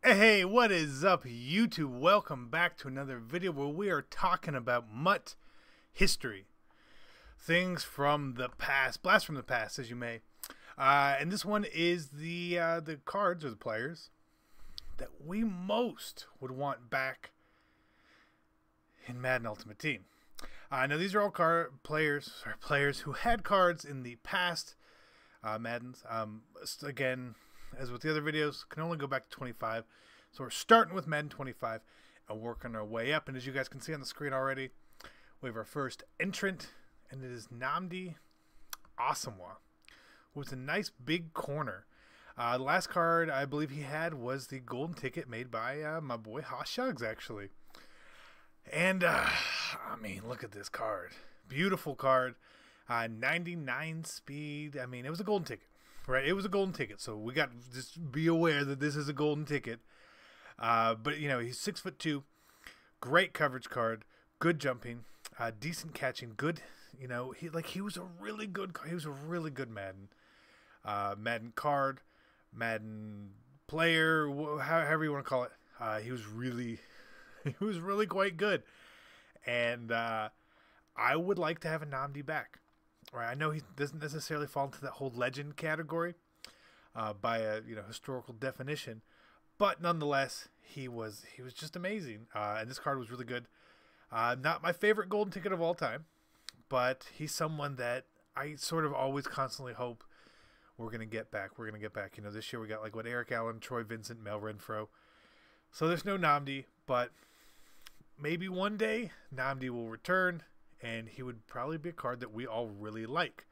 Hey, what is up, YouTube? Welcome back to another video where we are talking about MUT history. Things from the past, blast from the past, as you may. And this one is the cards, or the players, that we most would want back in Madden Ultimate Team. Now, these are all players who had cards in the past Maddens. Again, as with the other videos, can only go back to 25. So we're starting with Madden 25 and working our way up. And as you guys can see on the screen already, we have our first entrant, and it is Nnamdi Alie with a nice big corner. The last card I believe he had was the golden ticket made by my boy Shugs, actually. And I mean, look at this card. Beautiful card. 99 speed. I mean, it was a golden ticket. Right, it was a golden ticket, so we got to just be aware that this is a golden ticket. But you know, he's 6'2", great coverage card, good jumping, decent catching, good. You know, he was a really good Madden, Madden card, Madden player, however you want to call it. He was really quite good, and I would like to have a Nnamdi back. Right, I know he doesn't necessarily fall into that whole legend category by a historical definition, but nonetheless, he was just amazing. And this card was really good. Not my favorite golden ticket of all time, but he's someone that I sort of always constantly hope we're gonna get back. You know, this year we got like Eric Allen, Troy Vincent, Mel Renfro. So there's no Nnamdi, but maybe one day Nnamdi will return. And he would probably be a card that we all really like.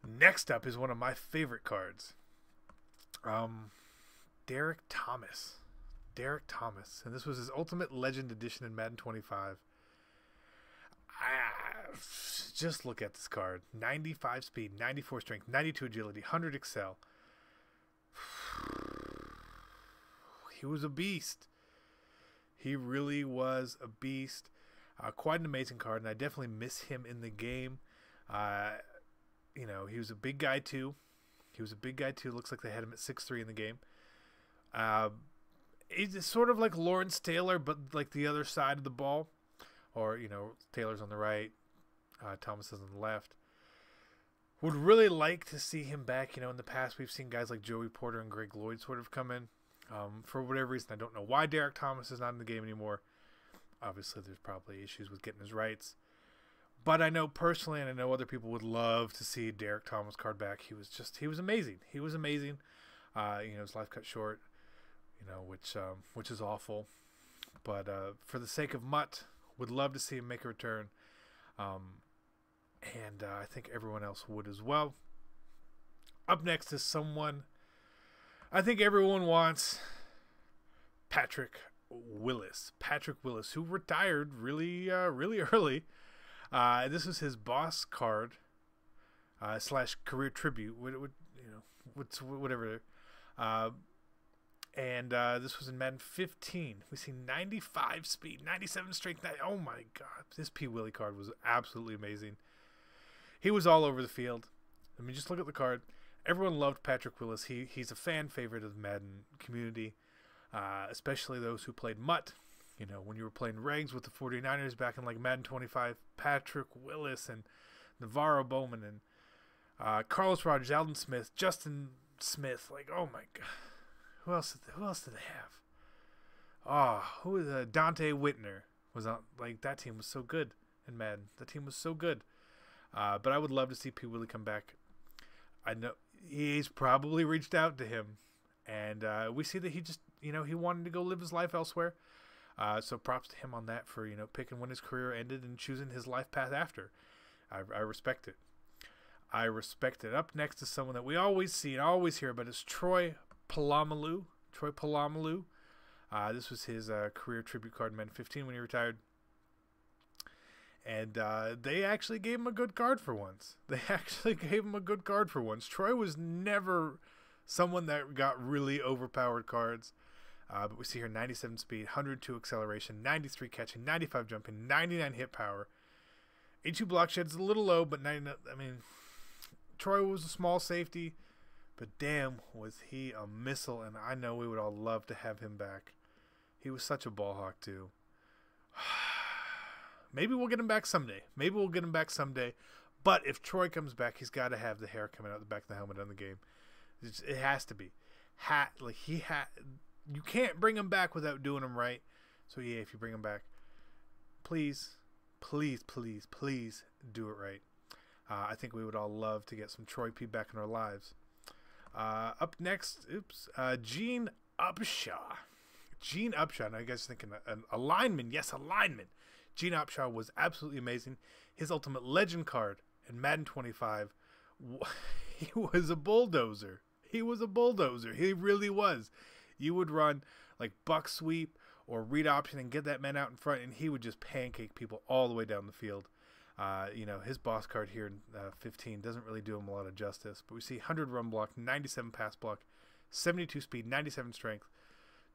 Next up is one of my favorite cards. Derrick Thomas. And this was his Ultimate Legend Edition in Madden 25. Just look at this card. 95 speed, 94 strength, 92 agility, 100 excel. He was a beast. He really was a beast. Quite an amazing card, and I definitely miss him in the game. You know, he was a big guy too. Looks like they had him at 6'3" in the game. He's sort of like Lawrence Taylor, but like the other side of the ball. Or, you know, Taylor's on the right, Thomas is on the left. Would really like to see him back. You know, in the past we've seen guys like Joey Porter and Greg Lloyd sort of come in. For whatever reason, I don't know why Derrick Thomas is not in the game anymore. Obviously, there's probably issues with getting his rights. But I know personally, and I know other people would love to see Derrick Thomas card back. He was amazing. You know, his life cut short, you know, which is awful. But for the sake of MUT, would love to see him make a return. And I think everyone else would as well. Up next is someone I think everyone wants, Patrick Willis, who retired really early. This was his boss card / career tribute. Whatever. And this was in Madden 15. We see 95 speed, 97 strength. Oh my God, this P. Willie card was absolutely amazing. He was all over the field. I mean, just look at the card. Everyone loved Patrick Willis. He's a fan favorite of the Madden community. Especially those who played MUT. You know, when you were playing regs with the 49ers back in like Madden 25, Patrick Willis and Navarro Bowman and Carlos Rogers, Alden Smith, Justin Smith. Like, oh my God, who else did they have? Oh, who was Dante Whitner was on? Like, that team was so good in Madden. The team was so good. But I would love to see P. Willie come back. I know he's probably reached out to him, and we see that he just, you know, he wanted to go live his life elsewhere. So props to him on that for, you know, picking when his career ended and choosing his life path after. I respect it. Up next is someone that we always see and always hear about, is Troy Polamalu. This was his career tribute card in Madden 15 when he retired. And they actually gave him a good card for once. Troy was never someone that got really overpowered cards. But we see here 97 speed, 102 acceleration, 93 catching, 95 jumping, 99 hit power. 82 block shed is a little low, but 99, I mean, Troy was a small safety, But damn, was he a missile, and I know we would all love to have him back. He was such a ball hawk, too. Maybe we'll get him back someday. But if Troy comes back, he's got to have the hair coming out the back of the helmet on the game. It has to be. You can't bring him back without doing him right. So, yeah, if you bring him back, please, please, please, please do it right. I think we would all love to get some Troy P back in our lives. Up next, Gene Upshaw. Gene Upshaw. Now you guys are thinking a lineman. Yes, a lineman. Gene Upshaw was absolutely amazing. His ultimate legend card in Madden 25, he was a bulldozer. He really was. You would run like buck sweep or read option and get that man out in front, and he would just pancake people all the way down the field. His boss card here in 15 doesn't really do him a lot of justice, but we see 100 run block, 97 pass block, 72 speed, 97 strength.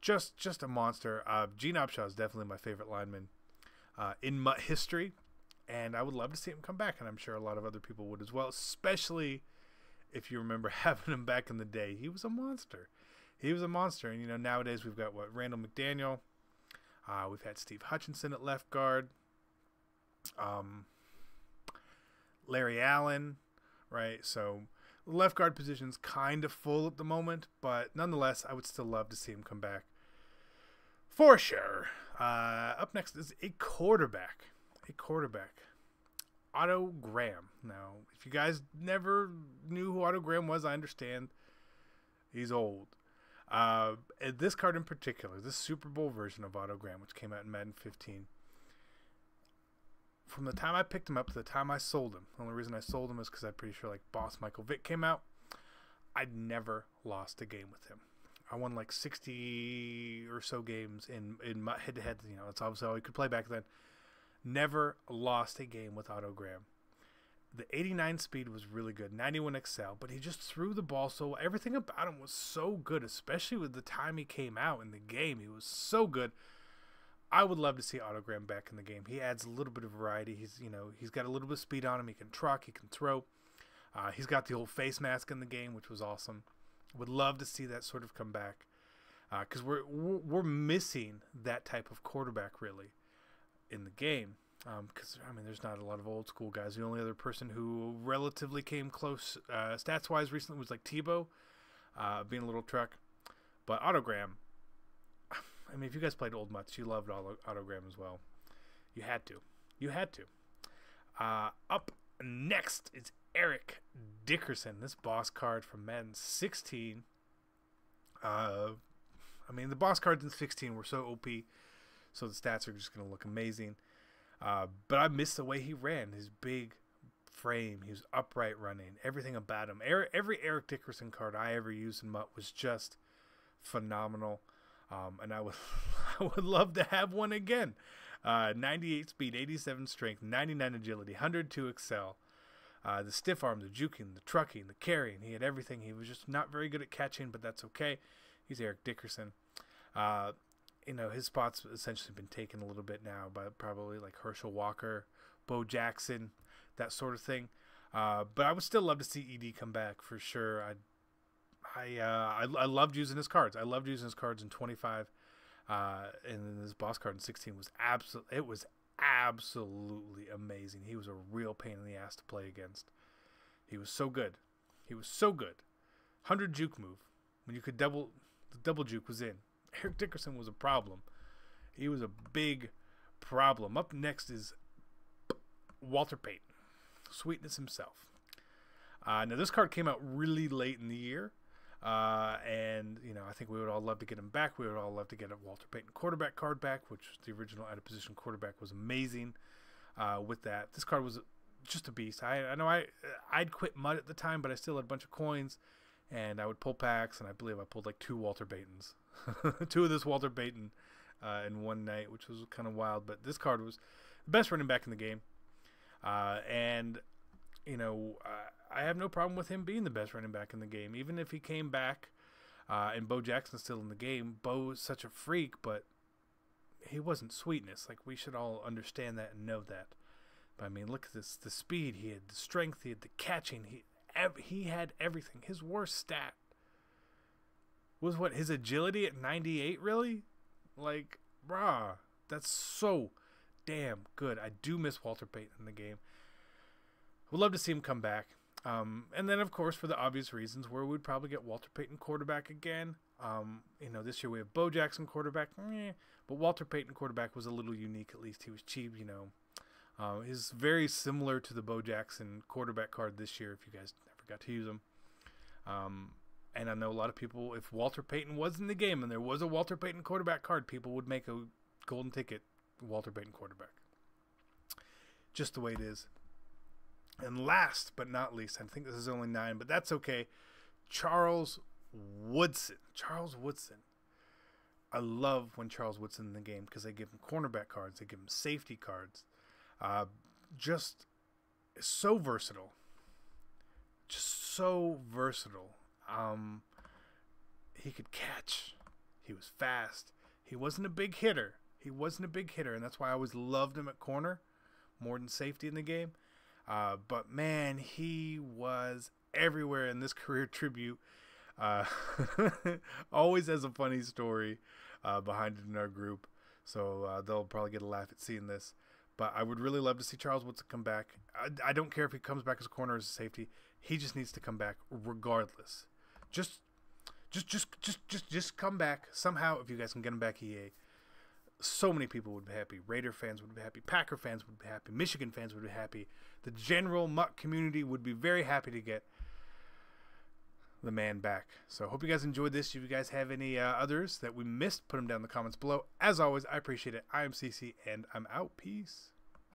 Just a monster. Gene Upshaw is definitely my favorite lineman in Mutt history, and I would love to see him come back, and I'm sure a lot of other people would as well, especially if you remember having him back in the day. He was a monster. And nowadays we've got Randall McDaniel. We've had Steve Hutchinson at left guard. Larry Allen, right? So left guard position's kind of full at the moment, but nonetheless, I would still love to see him come back for sure. Up next is a quarterback. Otto Graham. Now, if you guys never knew who Otto Graham was, I understand. He's old. This card in particular, this Super Bowl version of Otto Graham, which came out in Madden 15, from the time I picked him up to the time I sold him, the only reason I sold him is because I'm pretty sure like Boss Michael Vick came out, I'd never lost a game with him. I won like 60 or so games in my head-to-head. That's obviously all you could play back then. Never lost a game with Otto Graham. The 89 speed was really good, 91 excel, but he just threw the ball so everything about him was so good, especially with the time he came out in the game. He was so good. I would love to see Otto Graham back in the game. He adds a little bit of variety. He's got a little bit of speed on him. He can truck. He can throw. He's got the old face mask in the game, which was awesome. Would love to see that sort of come back because we're missing that type of quarterback really in the game. Because there's not a lot of old school guys. The only other person who relatively came close stats wise recently was like Tebow, being a little truck. But Otto Graham. If you guys played Old Mutts, you loved Otto Graham as well. You had to. Up next is Eric Dickerson. This boss card from Madden 16. The boss cards in 16 were so OP, so the stats are just going to look amazing. But I missed the way he ran. His big frame. He was upright running. Everything about him. Every Eric Dickerson card I ever used in Mutt was just phenomenal. And I would love to have one again. 98 speed, 87 strength, 99 agility, 102 excel. The stiff arm, the juking, the trucking, the carrying. He had everything. He was just not very good at catching, but that's okay. He's Eric Dickerson. His spot's essentially been taken a little bit now by probably like Herschel Walker, Bo Jackson, that sort of thing. But I would still love to see ED come back for sure. I loved using his cards. I loved using his cards in 25, and then this boss card in 16 was absolutely amazing. He was a real pain in the ass to play against. He was so good. 100 juke move when you could the double juke was in. Eric Dickerson was a problem. He was a big problem. Up next is Walter Payton, sweetness himself. Now this card came out really late in the year. And I think we would all love to get him back. We would all love to get a Walter Payton quarterback card back, which the original out of position quarterback was amazing. With that, this card was just a beast. I know I'd quit Mutt at the time, but I still had a bunch of coins, and I would pull packs, and I believe I pulled like 2 Walter Paytons, 2 of this Walter Payton in one night, which was kind of wild. But this card was the best running back in the game, and I have no problem with him being the best running back in the game. Even if he came back and Bo Jackson's still in the game, Bo's such a freak, but he wasn't sweetness. Like, we should all understand that and know that. But, look at this. The speed, he had the strength, he had the catching. he had everything. His worst stat was what? His agility at 98, really? Like, brah, that's so damn good. I do miss Walter Payton in the game. Would love to see him come back. And then, of course, for the obvious reasons, where we'd probably get Walter Payton quarterback again. This year we have Bo Jackson quarterback. But Walter Payton quarterback was a little unique. At least he was cheap, He's very similar to the Bo Jackson quarterback card this year, if you guys never got to use him. And I know a lot of people, if Walter Payton was in the game and there was a Walter Payton quarterback card, people would make a golden ticket Walter Payton quarterback. Just the way it is. And last but not least, I think this is only 9, but that's okay, Charles Woodson. Charles Woodson. I love when Charles Woodson in the game because they give him cornerback cards. They give him safety cards. Just so versatile. Just so versatile. He could catch. He was fast. He wasn't a big hitter. And that's why I always loved him at corner more than safety in the game. But man, he was everywhere in this career tribute. Always has a funny story behind it in our group. So they'll probably get a laugh at seeing this. But I would really love to see Charles Woodson come back. I don't care if he comes back as a corner or as a safety. He just needs to come back regardless. Just come back somehow. If you guys can get him back, EA. So many people would be happy. Raider fans would be happy. Packer fans would be happy. Michigan fans would be happy. The general Mutt community would be very happy to get the man back. So I hope you guys enjoyed this. If you guys have any others that we missed, put them down in the comments below. As always, I appreciate it. I am CC, and I'm out. Peace.